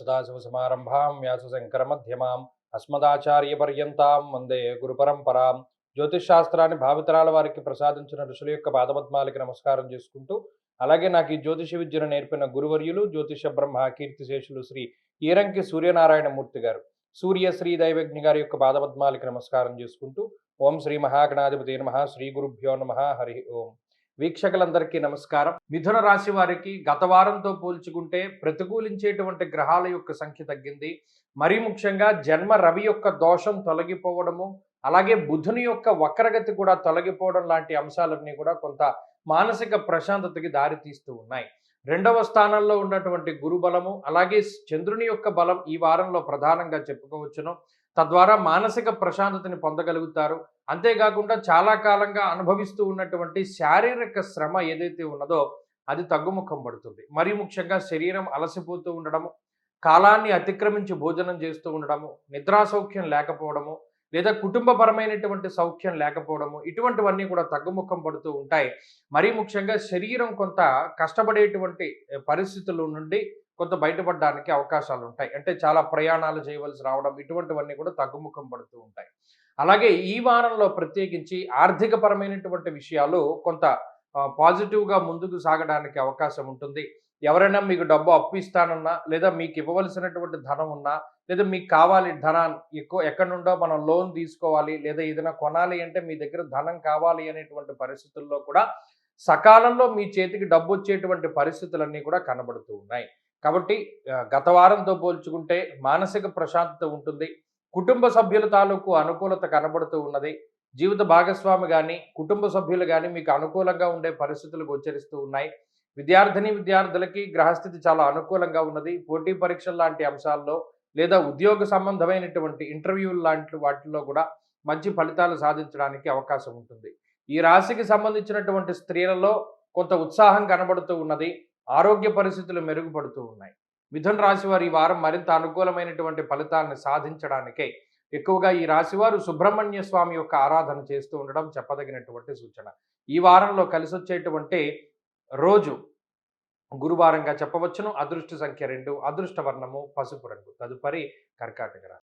సదాశివసమారంభాం వ్యాసశంకరమధ్యమాం అస్మదాచార్యపర్యంతాం వందే గురుపరంపరాం. జ్యోతిష్ శాస్త్రాన్ని భావితరాల వారికి ప్రసాదించిన ఋషుల యొక్క పాదపద్మాలకి నమస్కారం చేసుకుంటూ, అలాగే నాకు ఈ జ్యోతిష విద్యను నేర్పిన గురువర్యులు జ్యోతిష బ్రహ్మ కీర్తిశేషులు శ్రీ ఈరంకి సూర్యనారాయణమూర్తి గారు, సూర్య శ్రీ దైవజ్ఞ గారి యొక్క పాదపద్మాలకి నమస్కారం చేసుకుంటూ, ఓం శ్రీ మహాగణాధిపతి నమః, శ్రీ గురుభ్యో నమః, హరి ఓం. వీక్షకులందరికీ నమస్కారం. మిథున రాశి వారికి గత వారంతో పోల్చుకుంటే ప్రతికూలించేటువంటి గ్రహాల యొక్క సంఖ్య తగ్గింది. మరీ ముఖ్యంగా జన్మ రవి యొక్క దోషం తొలగిపోవడము, అలాగే బుధుని యొక్క వక్రగతి కూడా తొలగిపోవడం లాంటి అంశాలన్నీ కూడా కొంత మానసిక ప్రశాంతతకి దారి తీస్తూ ఉన్నాయి. రెండవ స్థానంలో ఉన్నటువంటి గురు బలము, అలాగే చంద్రుని యొక్క బలం ఈ వారంలో ప్రధానంగా చెప్పుకోవచ్చును. తద్వారా మానసిక ప్రశాంతతని పొందగలుగుతారు. అంతేకాకుండా చాలా కాలంగా అనుభవిస్తూ ఉన్నటువంటి శారీరక శ్రమ ఏదైతే ఉన్నదో అది తగ్గుముఖం పడుతుంది. మరీ ముఖ్యంగా శరీరం అలసిపోతూ ఉండడము, కాలాన్ని అతిక్రమించి భోజనం చేస్తూ ఉండడము, నిద్రా సౌఖ్యం లేకపోవడము, లేదా కుటుంబపరమైనటువంటి సౌఖ్యం లేకపోవడము, ఇటువంటివన్నీ కూడా తగ్గుముఖం పడుతూ ఉంటాయి. మరీ ముఖ్యంగా శరీరం కొంత కష్టపడేటువంటి పరిస్థితుల నుండి కొంత బయటపడడానికి అవకాశాలు ఉంటాయి. అంటే చాలా ప్రయాణాలు చేయవలసి రావడం, ఇటువంటివన్నీ కూడా తగ్గుముఖం పడుతూ ఉంటాయి. అలాగే ఈ వారంలో ప్రత్యేకించి ఆర్థికపరమైనటువంటి విషయాలు కొంత పాజిటివ్గా ముందుకు సాగడానికి అవకాశం ఉంటుంది. ఎవరైనా మీకు డబ్బు అప్పు ఇస్తానన్నా, లేదా మీకు ఇవ్వవలసినటువంటి ధనం ఉన్నా, లేదా మీకు కావాలి ధనం ఎక్కువ ఎక్కడి నుండో మనం లోన్ తీసుకోవాలి, లేదా ఏదైనా కొనాలి అంటే మీ దగ్గర ధనం కావాలి అనేటువంటి పరిస్థితుల్లో కూడా సకాలంలో మీ చేతికి డబ్బు వచ్చేటువంటి పరిస్థితులన్నీ కూడా కనబడుతూ ఉన్నాయి. కాబట్టి గత వారంతో పోల్చుకుంటే మానసిక ప్రశాంతత ఉంటుంది. కుటుంబ సభ్యుల తాలూకు అనుకూలత కనబడుతూ ఉన్నది. జీవిత భాగస్వామి కానీ, కుటుంబ సభ్యులు కానీ మీకు అనుకూలంగా ఉండే పరిస్థితులు గోచరిస్తూ ఉన్నాయి. విద్యార్థులకి గ్రహస్థితి చాలా అనుకూలంగా ఉన్నది. పోటీ పరీక్షల లాంటి అంశాల్లో, లేదా ఉద్యోగ సంబంధమైనటువంటి ఇంటర్వ్యూలు లాంటి వాటిల్లో కూడా మంచి ఫలితాలు సాధించడానికి అవకాశం ఉంటుంది. ఈ రాశికి సంబంధించినటువంటి స్త్రీలలో కొంత ఉత్సాహం కనబడుతూ ఉన్నది. ఆరోగ్య పరిస్థితులు మెరుగుపడుతూ ఉన్నాయి. మిథున రాశి వారు ఈ వారం మరింత అనుకూలమైనటువంటి ఫలితాలను సాధించడానికే ఎక్కువగా ఈ రాశివారు సుబ్రహ్మణ్య స్వామి యొక్క ఆరాధన చేస్తూ ఉండడం చెప్పదగినటువంటి సూచన. ఈ వారంలో కలిసి వచ్చేటువంటి రోజు గురువారంగా చెప్పవచ్చును. అదృష్ట సంఖ్య 2, అదృష్ట వర్ణము పసుపు రంగు. తదుపరి కర్కాటక రాశి.